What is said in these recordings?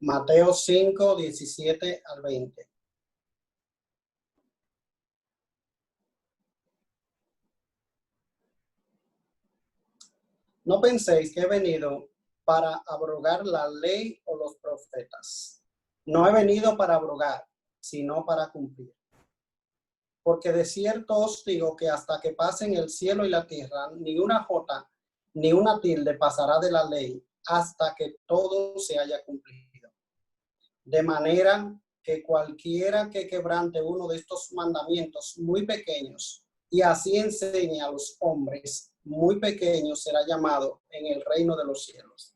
Mateo 5, 17 al 20. No penséis que he venido para abrogar la ley o los profetas. No he venido para abrogar, sino para cumplir. Porque de cierto os digo que hasta que pasen el cielo y la tierra, ni una jota ni una tilde pasará de la ley hasta que todo se haya cumplido. De manera que cualquiera que quebrante uno de estos mandamientos muy pequeños y así enseñe a los hombres muy pequeños será llamado en el reino de los cielos.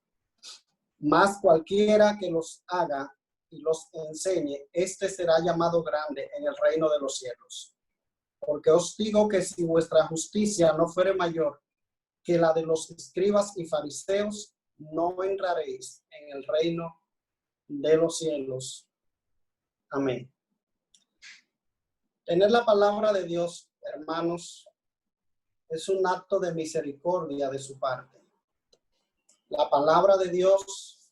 Mas cualquiera que los haga y los enseñe, este será llamado grande en el reino de los cielos. Porque os digo que si vuestra justicia no fuere mayor que la de los escribas y fariseos, no entraréis en el reino de los cielos. Amén. Tener la palabra de Dios, hermanos, es un acto de misericordia de su parte. La palabra de Dios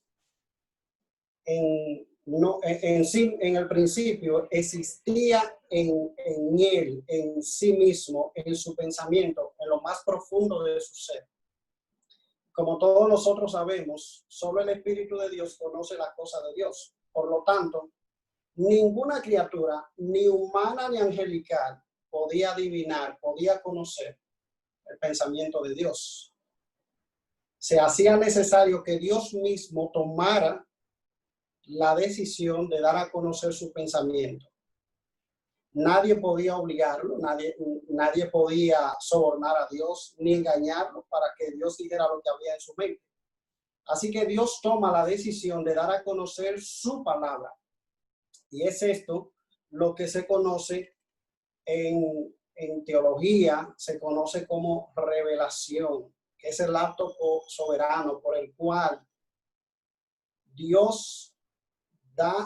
en el principio existía en él, en sí mismo, en su pensamiento, en lo más profundo de su ser. Como todos nosotros sabemos, solo el Espíritu de Dios conoce las cosas de Dios. Por lo tanto, ninguna criatura, ni humana ni angelical, podía adivinar, podía conocer el pensamiento de Dios. Se hacía necesario que Dios mismo tomara la decisión de dar a conocer su pensamiento. Nadie podía obligarlo, nadie podía sobornar a Dios ni engañarlo para que Dios dijera lo que había en su mente. Así que Dios toma la decisión de dar a conocer su palabra. Y es esto lo que se conoce en teología, se conoce como revelación, que es el acto soberano por el cual Dios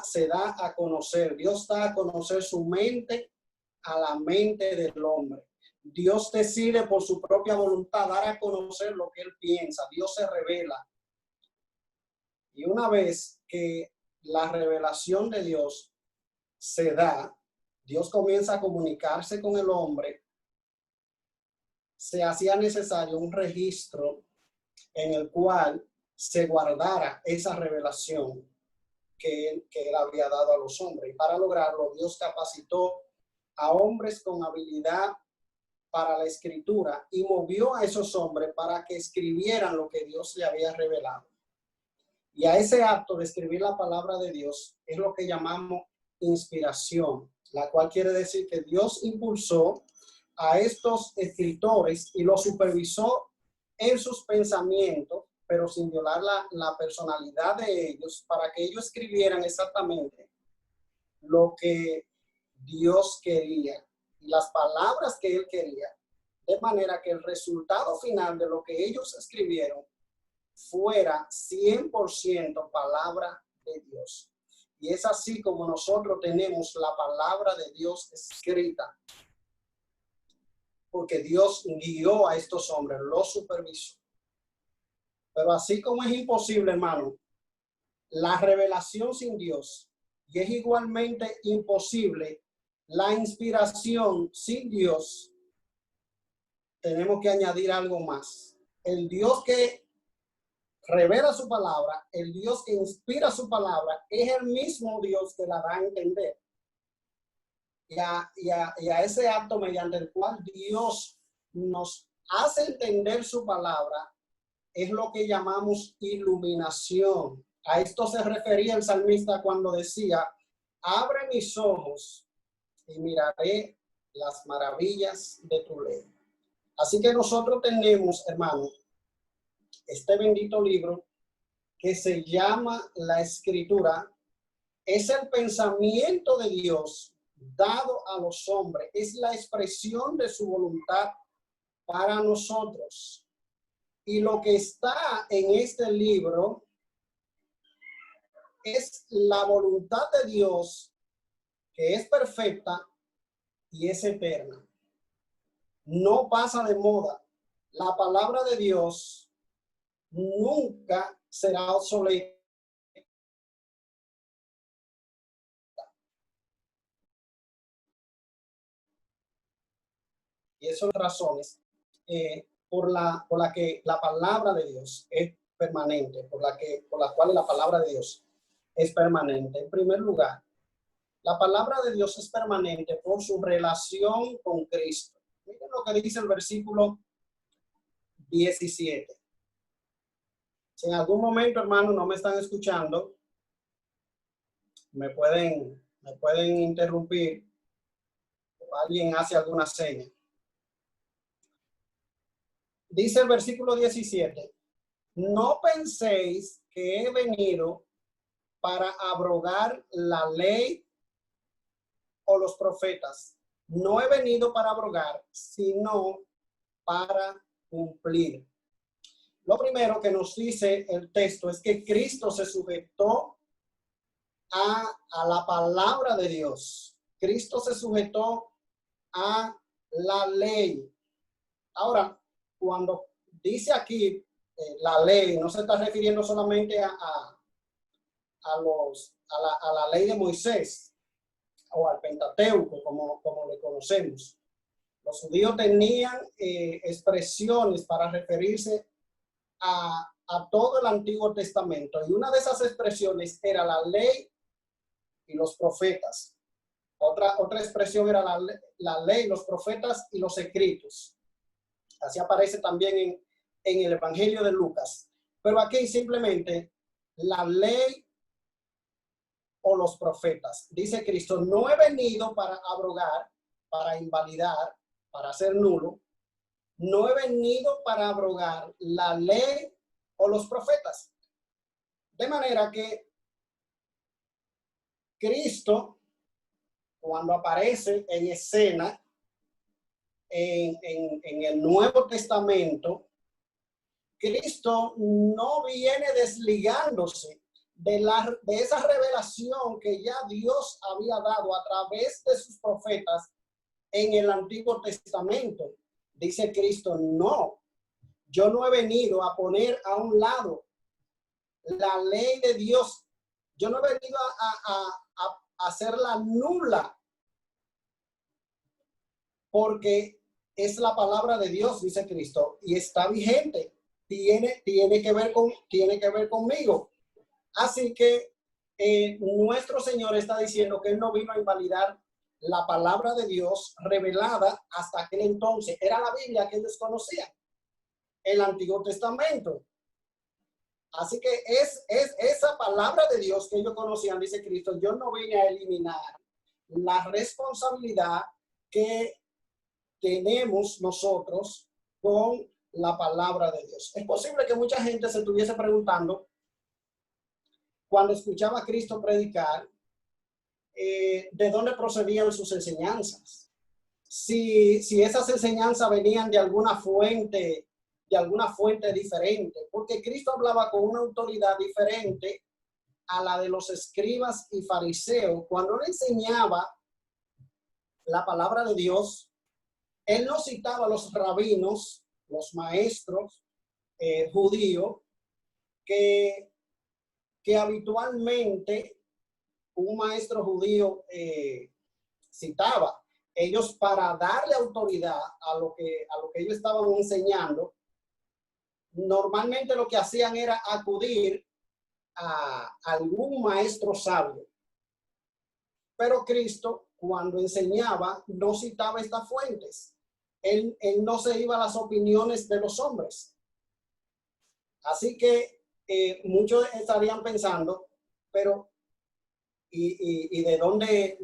se da a conocer, Dios da a conocer su mente a la mente del hombre. Dios decide por su propia voluntad dar a conocer lo que él piensa. Dios se revela. Y una vez que la revelación de Dios se da, Dios comienza a comunicarse con el hombre, se hacía necesario un registro en el cual se guardara esa revelación que él había dado a los hombres. Y para lograrlo, Dios capacitó a hombres con habilidad para la escritura y movió a esos hombres para que escribieran lo que Dios le había revelado. Y a ese acto de escribir la palabra de Dios es lo que llamamos inspiración, la cual quiere decir que Dios impulsó a estos escritores y los supervisó en sus pensamientos, pero sin violar la personalidad de ellos, para que ellos escribieran exactamente lo que Dios quería y las palabras que él quería, de manera que el resultado final de lo que ellos escribieron fuera 100% palabra de Dios. Y es así como nosotros tenemos la palabra de Dios escrita, porque Dios guió a estos hombres, los supervisó. Pero así como es imposible, hermano, la revelación sin Dios, y es igualmente imposible la inspiración sin Dios, tenemos que añadir algo más. El Dios que revela su palabra, el Dios que inspira su palabra, es el mismo Dios que la da a entender. Y a ese acto mediante el cual Dios nos hace entender su palabra, es lo que llamamos iluminación. A esto se refería el salmista cuando decía: abre mis ojos y miraré las maravillas de tu ley. Así que nosotros tenemos, hermano, este bendito libro que se llama la Escritura. Es el pensamiento de Dios dado a los hombres, es la expresión de su voluntad para nosotros. Y lo que está en este libro es la voluntad de Dios, que es perfecta y es eterna. No pasa de moda. La palabra de Dios nunca será obsoleta. Y esas son razones por la que la palabra de Dios es permanente, por las cuales la palabra de Dios es permanente. En primer lugar, la palabra de Dios es permanente por su relación con Cristo. Miren lo que dice el versículo 17. Si en algún momento, hermano, no me están escuchando, me pueden interrumpir o alguien hace alguna seña. Dice el versículo 17, no penséis que he venido para abrogar la ley o los profetas. No he venido para abrogar, sino para cumplir. Lo primero que nos dice el texto es que Cristo se sujetó a la palabra de Dios. Cristo se sujetó a la ley. Ahora, cuando dice aquí la ley, no se está refiriendo solamente a la ley de Moisés o al Pentateuco, como le conocemos. Los judíos tenían expresiones para referirse a todo el Antiguo Testamento, y una de esas expresiones era la ley y los profetas. Otra expresión era la ley, los profetas y los escritos. Así aparece también en el Evangelio de Lucas. Pero aquí simplemente la ley o los profetas. Dice Cristo, no he venido para abrogar, para invalidar, para hacer nulo. No he venido para abrogar la ley o los profetas. De manera que Cristo, cuando aparece en escena en el Nuevo Testamento, Cristo no viene desligándose de esa revelación que ya Dios había dado a través de sus profetas en el Antiguo Testamento. Dice Cristo, no, yo no he venido a poner a un lado la ley de Dios. Yo no he venido a hacerla nula, porque es la palabra de Dios, dice Cristo, y está vigente. Tiene que ver conmigo. Así que nuestro Señor está diciendo que Él no vino a invalidar la palabra de Dios revelada hasta aquel entonces. Era la Biblia que ellos conocían, el Antiguo Testamento. Así que es esa palabra de Dios que ellos conocían, dice Cristo. Yo no vine a eliminar la responsabilidad que tenemos nosotros con la palabra de Dios. Es posible que mucha gente se estuviese preguntando cuando escuchaba a Cristo predicar, de dónde procedían sus enseñanzas. Si esas enseñanzas venían de alguna fuente diferente, porque Cristo hablaba con una autoridad diferente a la de los escribas y fariseos. Cuando él enseñaba la palabra de Dios, él no citaba a los rabinos, los maestros judíos, que habitualmente un maestro judío citaba. Ellos, para darle autoridad a lo que ellos estaban enseñando, normalmente lo que hacían era acudir a algún maestro sabio. Pero Cristo, cuando enseñaba, no citaba estas fuentes. Él no se iba a las opiniones de los hombres. Así que muchos estarían pensando, pero ¿y de dónde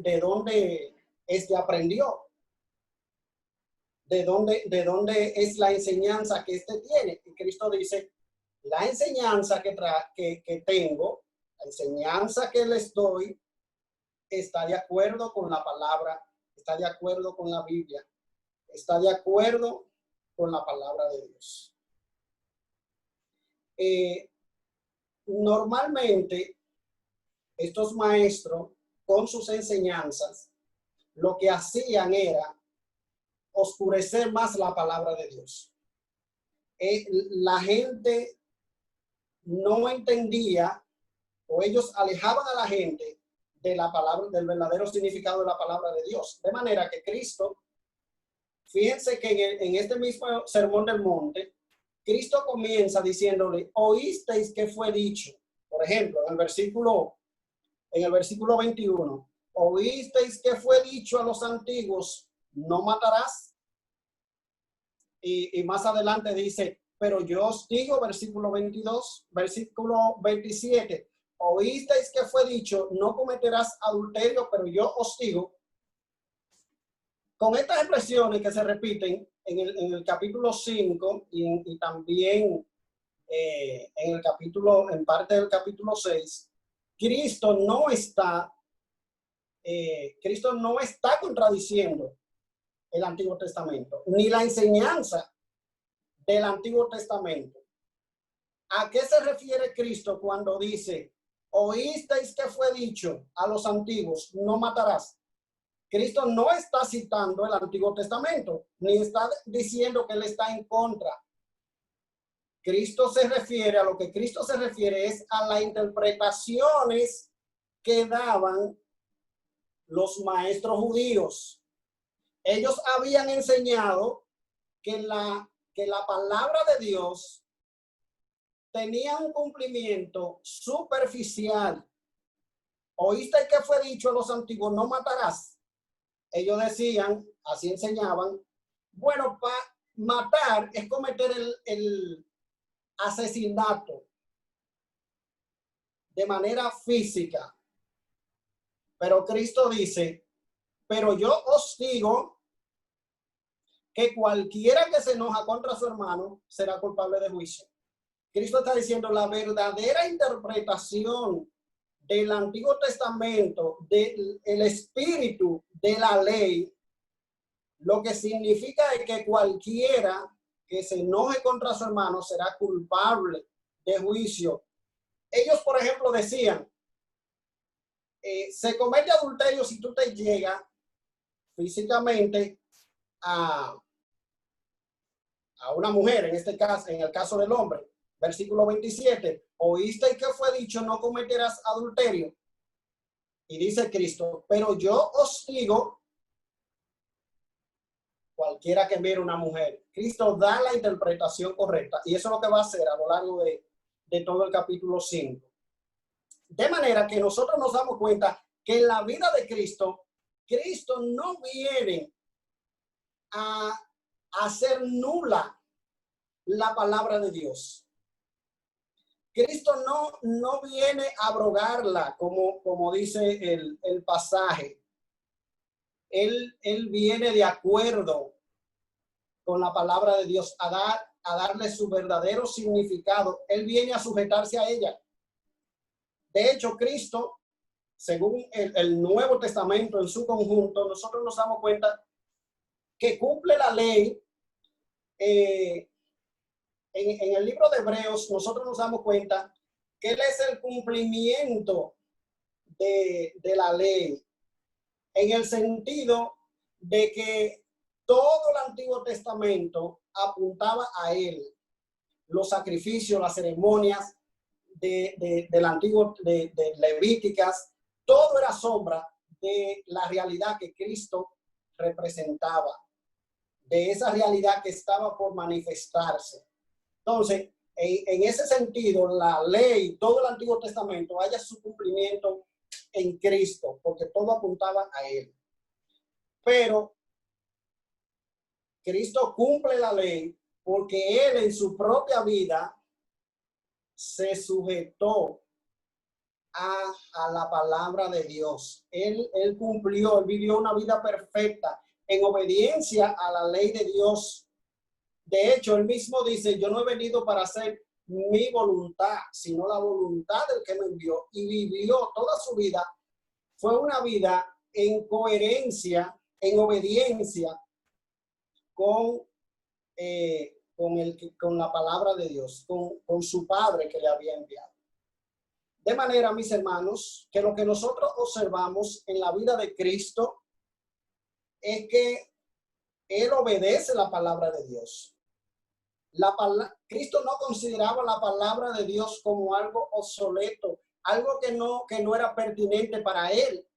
aprendió? ¿De dónde es la enseñanza que tiene? Y Cristo dice, la enseñanza que tengo, la enseñanza que les doy, está de acuerdo con la palabra, está de acuerdo con la Biblia, está de acuerdo con la palabra de Dios. Normalmente, estos maestros, con sus enseñanzas, lo que hacían era oscurecer más la palabra de Dios. La gente no entendía, o ellos alejaban a la gente de la palabra, del verdadero significado de la palabra de Dios. De manera que Cristo, Fíjense que en este mismo Sermón del Monte, Cristo comienza diciéndole, oísteis que fue dicho, por ejemplo, en el versículo 21, oísteis que fue dicho a los antiguos, no matarás. Y más adelante dice, pero yo os digo, versículo 22, versículo 27, oísteis que fue dicho, no cometerás adulterio, pero yo os digo. Con estas expresiones que se repiten en el capítulo 5 y también en parte del capítulo 6, Cristo no está contradiciendo el Antiguo Testamento, ni la enseñanza del Antiguo Testamento. ¿A qué se refiere Cristo cuando dice, oísteis que fue dicho a los antiguos, no matarás? Cristo no está citando el Antiguo Testamento, ni está diciendo que él está en contra. A lo que Cristo se refiere es a las interpretaciones que daban los maestros judíos. Ellos habían enseñado que la palabra de Dios tenía un cumplimiento superficial. Oíste que fue dicho a los antiguos, no matarás. Ellos decían, así enseñaban, bueno, matar es cometer el asesinato de manera física. Pero Cristo dice, pero yo os digo que cualquiera que se enoja contra su hermano será culpable de juicio. Cristo está diciendo la verdadera interpretación del Antiguo Testamento, del espíritu de la ley, lo que significa es que cualquiera que se enoje contra su hermano será culpable de juicio. Ellos, por ejemplo, decían, se comete adulterio si tú te llegas físicamente a una mujer, en este caso, en el caso del hombre. Versículo 27, oíste que fue dicho, no cometerás adulterio. Y dice Cristo, pero yo os digo, cualquiera que mire una mujer. Cristo da la interpretación correcta y eso es lo que va a hacer a lo largo de todo el capítulo 5. De manera que nosotros nos damos cuenta que en la vida de Cristo, Cristo no viene a hacer nula la palabra de Dios. Cristo no viene a abrogarla como dice el pasaje. Él viene de acuerdo con la palabra de Dios a darle su verdadero significado. Él viene a sujetarse a ella. De hecho, Cristo, según el Nuevo Testamento en su conjunto, nosotros nos damos cuenta que cumple la ley. En el libro de Hebreos, nosotros nos damos cuenta que él es el cumplimiento de la ley, en el sentido de que todo el Antiguo Testamento apuntaba a él. Los sacrificios, las ceremonias del Antiguo, de Levíticas, todo era sombra de la realidad que Cristo representaba, de esa realidad que estaba por manifestarse. Entonces, en ese sentido, la ley, todo el Antiguo Testamento, haya su cumplimiento en Cristo, porque todo apuntaba a él. Pero Cristo cumple la ley porque él en su propia vida se sujetó a la palabra de Dios. Él cumplió, él vivió una vida perfecta en obediencia a la ley de Dios. De hecho, él mismo dice, yo no he venido para hacer mi voluntad, sino la voluntad del que me envió. Y vivió toda su vida. Fue una vida en coherencia, en obediencia con la palabra de Dios, con su Padre que le había enviado. De manera, mis hermanos, que lo que nosotros observamos en la vida de Cristo es que él obedece la palabra de Dios. Cristo no consideraba la palabra de Dios como algo obsoleto, algo que no era pertinente para él,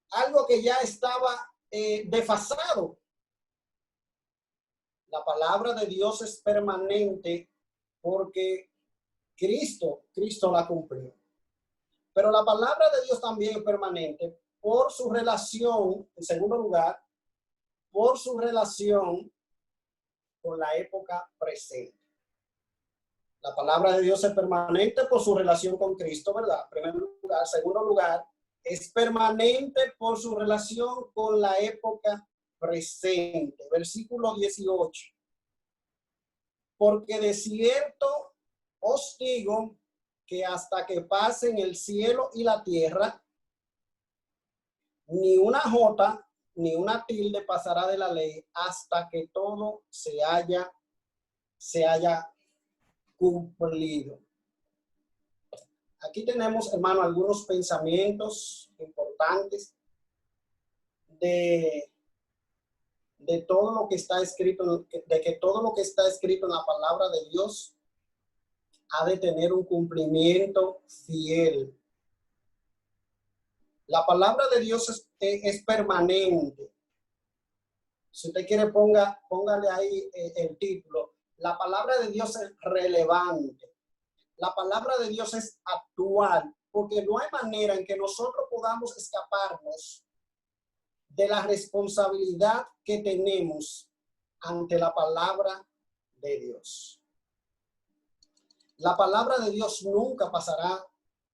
algo que ya estaba desfasado. La palabra de Dios es permanente porque Cristo la cumplió. Pero la palabra de Dios también es permanente por su relación, en segundo lugar, por su relación con la época presente. La palabra de Dios es permanente por su relación con Cristo, ¿verdad? En primer lugar. Segundo lugar, es permanente por su relación con la época presente. Versículo 18. Porque de cierto os digo que hasta que pasen el cielo y la tierra, ni una jota ni una tilde pasará de la ley hasta que todo se haya cumplido. Aquí tenemos, hermano, algunos pensamientos importantes de todo lo que está escrito, de que todo lo que está escrito en la palabra de Dios ha de tener un cumplimiento fiel. La palabra de Dios es permanente. Si usted quiere, póngale ahí el título. La palabra de Dios es relevante. La palabra de Dios es actual, porque no hay manera en que nosotros podamos escaparnos de la responsabilidad que tenemos ante la palabra de Dios. La palabra de Dios nunca pasará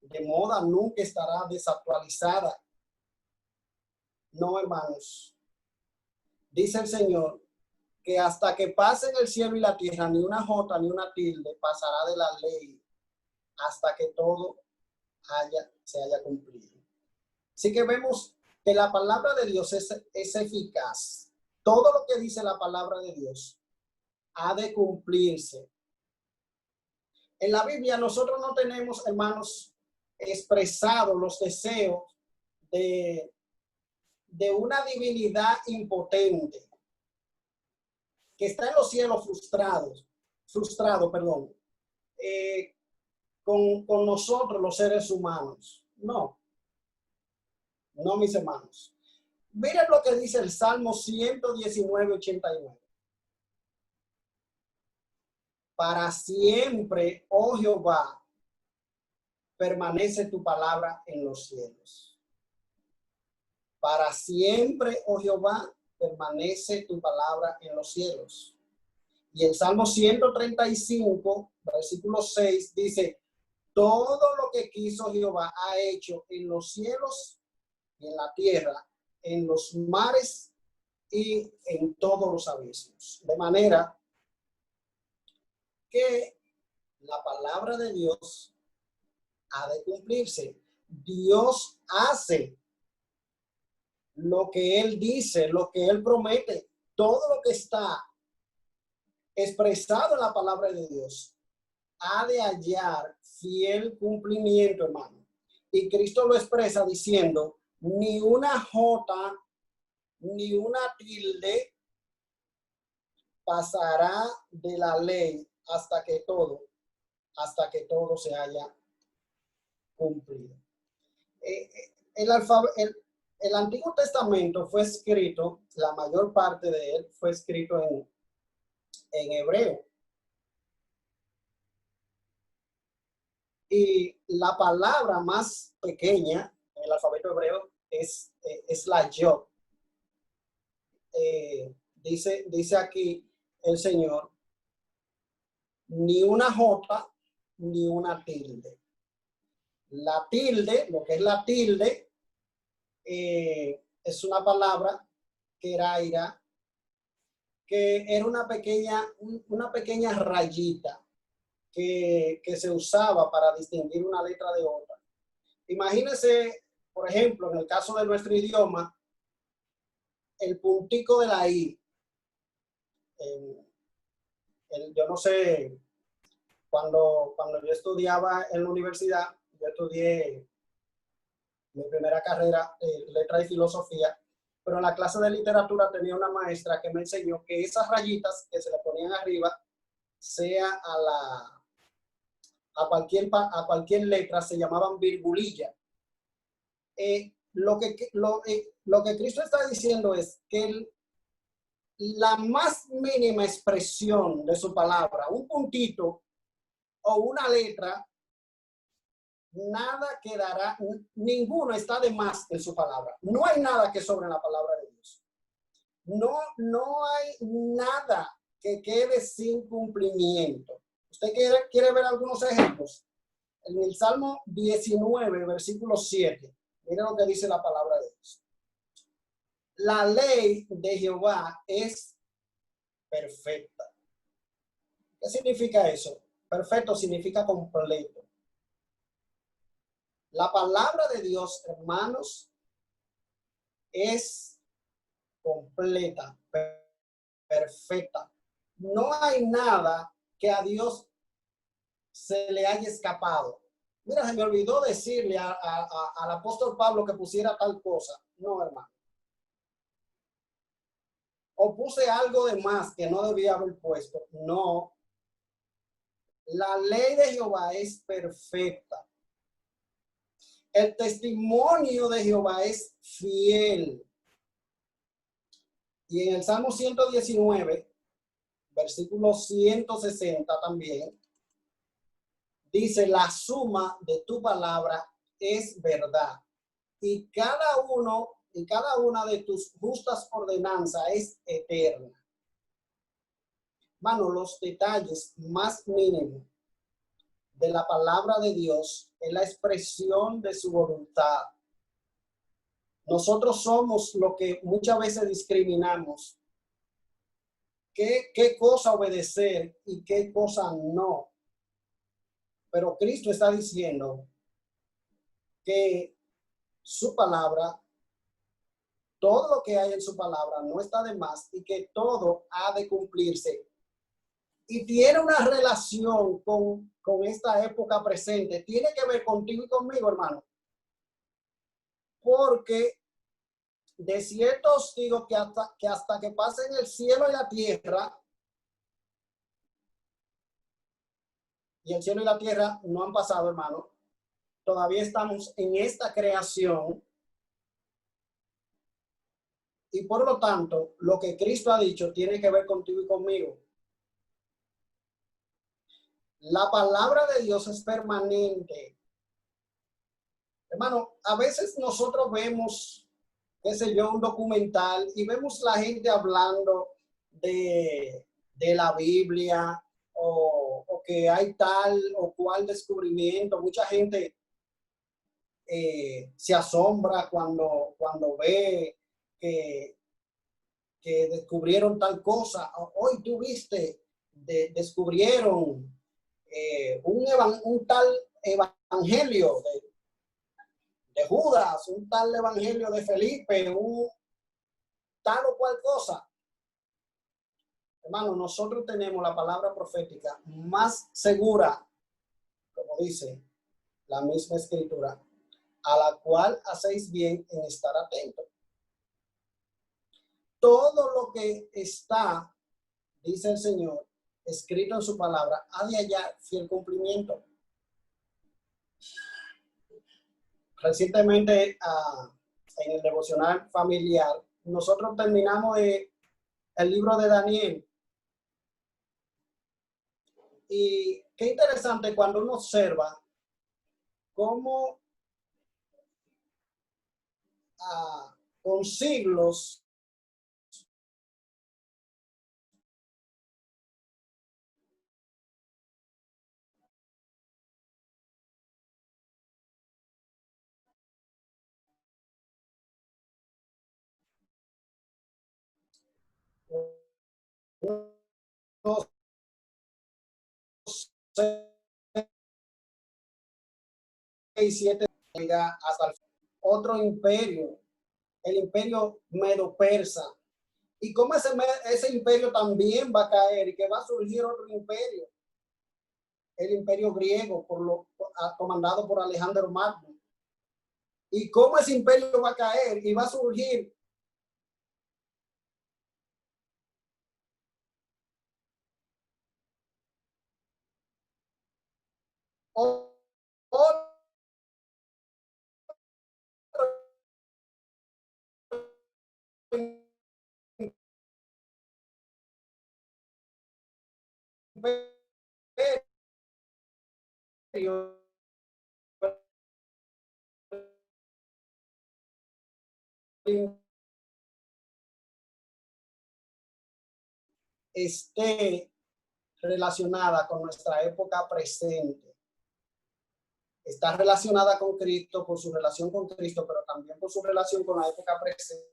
de moda, nunca estará desactualizada. No, hermanos. Dice el Señor que hasta que pasen el cielo y la tierra, ni una jota ni una tilde pasará de la ley hasta que todo se haya cumplido. Así que vemos que la palabra de Dios es eficaz. Todo lo que dice la palabra de Dios ha de cumplirse. En la Biblia nosotros no tenemos, hermanos, expresados los deseos de una divinidad impotente que está en los cielos frustrado, con nosotros los seres humanos. No, mis hermanos. Miren lo que dice el Salmo 119:89. Para siempre, oh Jehová, permanece tu palabra en los cielos. Para siempre, oh Jehová, permanece tu palabra en los cielos. Y el Salmo 135, versículo 6, dice: todo lo que quiso Jehová ha hecho en los cielos y en la tierra, en los mares y en todos los abismos. De manera que la palabra de Dios ha de cumplirse. Dios hace lo que Él dice, lo que Él promete. Todo lo que está expresado en la palabra de Dios ha de hallar fiel cumplimiento, hermano. Y Cristo lo expresa diciendo: ni una jota ni una tilde pasará de la ley hasta que todo se haya cumplido. El Antiguo Testamento fue escrito, la mayor parte de él fue escrito en hebreo. Y la palabra más pequeña en el alfabeto hebreo es la Yod. Dice aquí el Señor: ni una jota ni una tilde. La tilde, lo que es la tilde, es una palabra que era una pequeña rayita que se usaba para distinguir una letra de otra. Imagínense, por ejemplo, en el caso de nuestro idioma, el puntico de la I. Yo no sé, cuando yo estudiaba en la universidad, yo estudié mi primera carrera, letra y filosofía, pero en la clase de literatura tenía una maestra que me enseñó que esas rayitas que se le ponían arriba, sea a cualquier letra, se llamaban virgulilla. Lo que Cristo está diciendo es que la más mínima expresión de su palabra, un puntito o una letra, nada quedará, ninguno está de más en su palabra. No hay nada que sobre la palabra de Dios. No hay nada que quede sin cumplimiento. ¿Usted quiere ver algunos ejemplos? En el Salmo 19, versículo 7, miren lo que dice la palabra de Dios. La ley de Jehová es perfecta. ¿Qué significa eso? Perfecto significa completo. La palabra de Dios, hermanos, es completa, perfecta. No hay nada que a Dios se le haya escapado. Mira, se me olvidó decirle al apóstol Pablo que pusiera tal cosa. No, hermano. O puse algo de más que no debía haber puesto. No. La ley de Jehová es perfecta. El testimonio de Jehová es fiel. Y en el Salmo 119, versículo 160 también, dice, la suma de tu palabra es verdad. Y cada una de tus justas ordenanzas es eterna. Hermano, los detalles más mínimos de la palabra de Dios es la expresión de su voluntad. Nosotros somos lo que muchas veces discriminamos. ¿Qué cosa obedecer y qué cosa no? Pero Cristo está diciendo que su palabra, todo lo que hay en su palabra no está de más y que todo ha de cumplirse. Y tiene una relación con esta época presente. Tiene que ver contigo y conmigo, hermano. Porque de cierto os digo que hasta que pasen el cielo y la tierra, y el cielo y la tierra no han pasado, hermano, todavía estamos en esta creación. Y por lo tanto, lo que Cristo ha dicho tiene que ver contigo y conmigo. La palabra de Dios es permanente. Hermano, a veces nosotros vemos, qué sé yo, un documental y vemos la gente hablando de la Biblia o que hay tal o cual descubrimiento. Mucha gente se asombra cuando ve que descubrieron tal cosa. Hoy tú viste, descubrieron un tal evangelio de Judas, un tal evangelio de Felipe, un tal o cual cosa. Hermano, nosotros tenemos la palabra profética más segura, como dice la misma escritura, a la cual hacéis bien en estar atentos. Todo lo que está, dice el Señor, escrito en su palabra, ha de hallar fiel cumplimiento. Recientemente, en el devocional familiar, nosotros terminamos el libro de Daniel. Y qué interesante cuando uno observa cómo con siglos no seis, siete, hasta otro imperio, el imperio medo-persa. Y cómo ese imperio también va a caer y que va a surgir otro imperio, el imperio griego, comandado por Alejandro Magno. Y cómo ese imperio va a caer y va a surgir otro esté relacionada con nuestra época presente. Está relacionada con Cristo por su relación con Cristo, pero también por su relación con la época presente.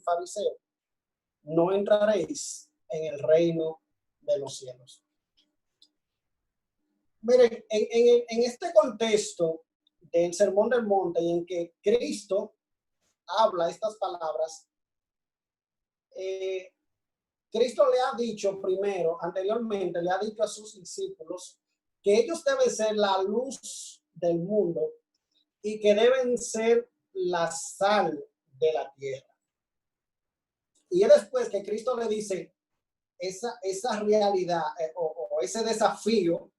Fariseo, no entraréis en el reino de los cielos. Miren, en este contexto del Sermón del Monte, y en que Cristo habla estas palabras, Cristo le ha dicho primero, anteriormente, le ha dicho a sus discípulos que ellos deben ser la luz del mundo y que deben ser la sal de la tierra. Y es después que Cristo le dice esa realidad o ese desafío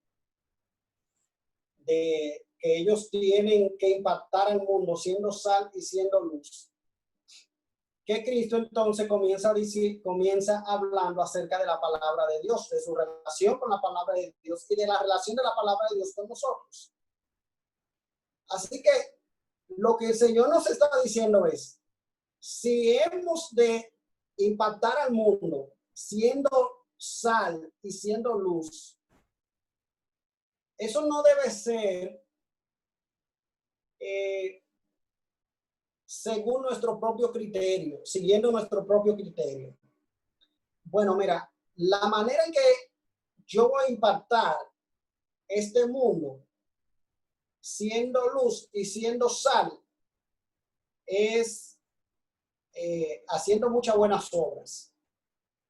de que ellos tienen que impactar al mundo siendo sal y siendo luz, que Cristo entonces comienza hablando acerca de la palabra de Dios, de su relación con la palabra de Dios y de la relación de la palabra de Dios con nosotros. Así que lo que el Señor nos está diciendo es, si hemos de impactar al mundo siendo sal y siendo luz, eso no debe ser según nuestro propio criterio, siguiendo nuestro propio criterio. Bueno, mira, la manera en que yo voy a impactar este mundo siendo luz y siendo sal es haciendo muchas buenas obras.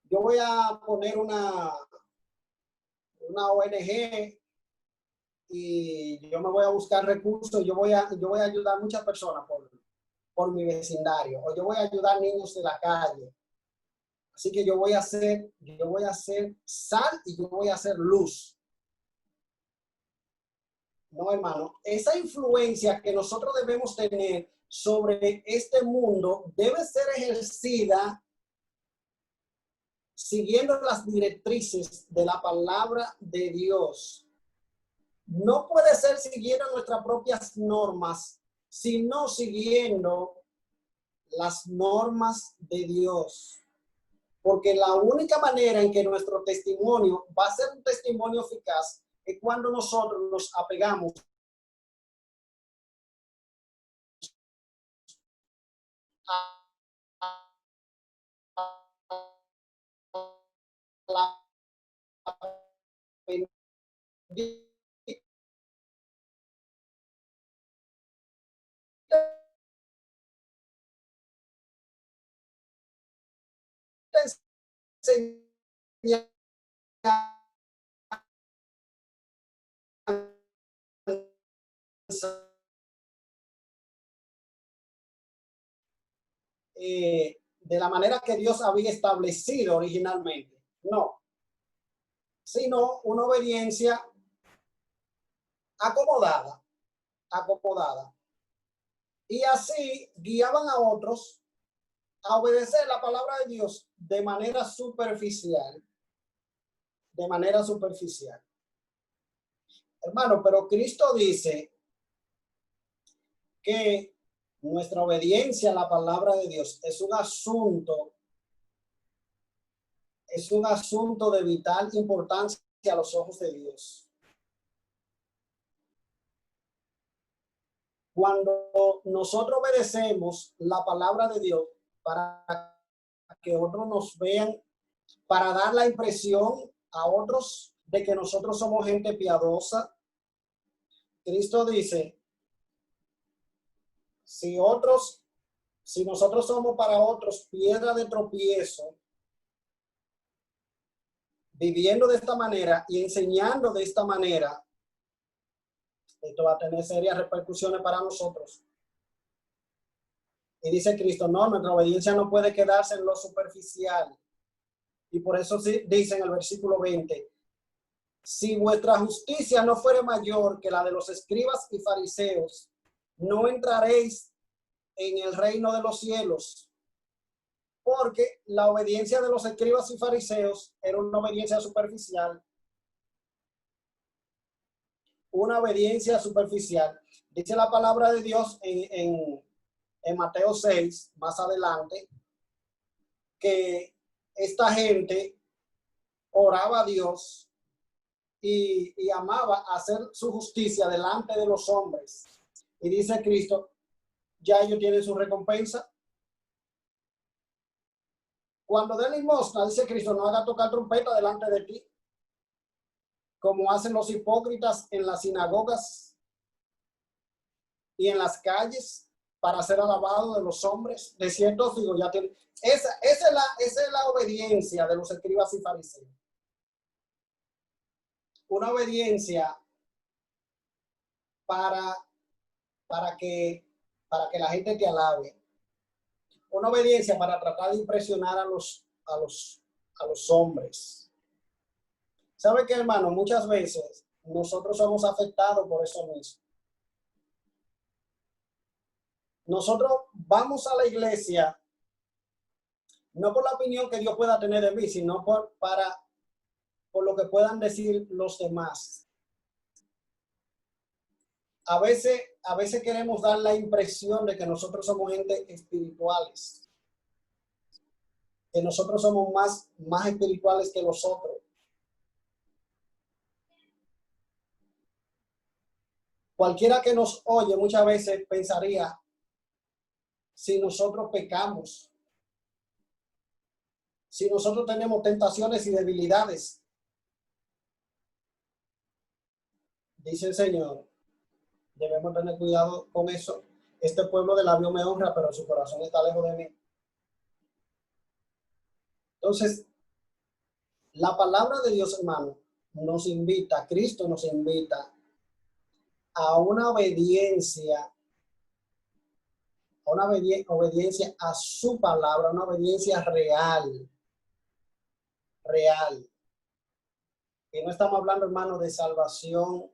Yo voy a poner una ONG y yo me voy a buscar recursos, yo voy a ayudar a muchas personas por mi vecindario, o yo voy a ayudar niños de la calle. Así que yo voy a hacer sal y yo voy a hacer luz. No, hermano, esa influencia que nosotros debemos tener sobre este mundo debe ser ejercida siguiendo las directrices de la palabra de Dios. No puede ser siguiendo nuestras propias normas, sino siguiendo las normas de Dios. Porque la única manera en que nuestro testimonio va a ser un testimonio eficaz es cuando nosotros nos apegamos a la enseñanza de la manera que Dios había establecido originalmente. No, sino una obediencia acomodada. Y así guiaban a otros a obedecer la palabra de Dios de manera superficial. Hermano, pero Cristo dice que nuestra obediencia a la palabra de Dios es un asunto de vital importancia a los ojos de Dios. Cuando nosotros obedecemos la palabra de Dios para que otros nos vean, para dar la impresión a otros de que nosotros somos gente piadosa, Cristo dice, si otros Si nosotros somos para otros piedra de tropiezo, viviendo de esta manera y enseñando de esta manera, esto va a tener serias repercusiones para nosotros. Y dice Cristo, no, nuestra obediencia no puede quedarse en lo superficial. Y por eso sí, dice en el versículo 20, si vuestra justicia no fuere mayor que la de los escribas y fariseos, no entraréis en el reino de los cielos. Porque la obediencia de los escribas y fariseos era una obediencia superficial. Una obediencia superficial. Dice la palabra de Dios en Mateo 6, más adelante, que esta gente oraba a Dios y amaba hacer su justicia delante de los hombres. Y dice Cristo, ya ellos tienen su recompensa. Cuando dé limosna, dice Cristo, no haga tocar trompeta delante de ti, como hacen los hipócritas en las sinagogas y en las calles para ser alabados de los hombres. De cierto os digo, ya tiene. Esa es la obediencia de los escribas y fariseos. Una obediencia para que la gente te alabe. Una obediencia para tratar de impresionar a los hombres. ¿Sabe qué, hermano? Muchas veces nosotros somos afectados por eso mismo. Nosotros vamos a la iglesia no por la opinión que Dios pueda tener de mí, sino por lo que puedan decir los demás. A veces queremos dar la impresión de que nosotros somos gente espirituales, que nosotros somos más espirituales que los otros. Cualquiera que nos oye muchas veces pensaría, si nosotros pecamos, si nosotros tenemos tentaciones y debilidades, dice el Señor, debemos tener cuidado con eso. Este pueblo de labios me honra, pero su corazón está lejos de mí. Entonces, la palabra de Dios, hermano, nos invita, Cristo nos invita a una obediencia, a su palabra, una obediencia real. Y no estamos hablando, hermano, de salvación,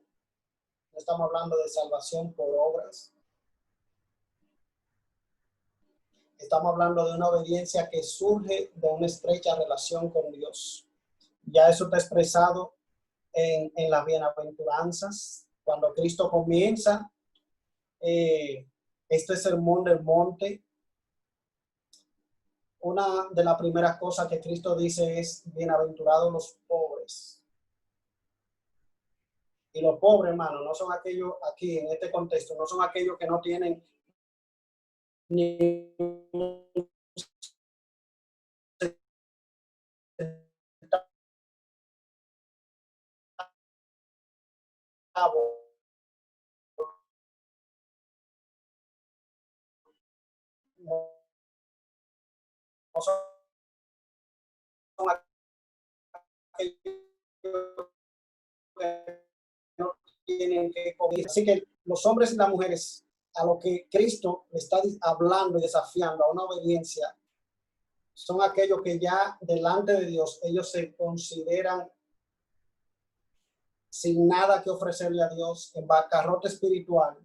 no estamos hablando de salvación por obras. Estamos hablando de una obediencia que surge de una estrecha relación con Dios. Ya eso está expresado en las bienaventuranzas. Cuando Cristo comienza este sermón del monte, una de las primeras cosas que Cristo dice es, bienaventurados los pobres. Y los pobres, hermano, no son aquellos, aquí en este contexto, no son aquellos que no tienen ni no son aquellos que no tienen que comer. Así que los hombres y las mujeres a lo que Cristo le está hablando y desafiando a una obediencia son aquellos que ya delante de Dios ellos se consideran sin nada que ofrecerle a Dios, en bancarrota espiritual,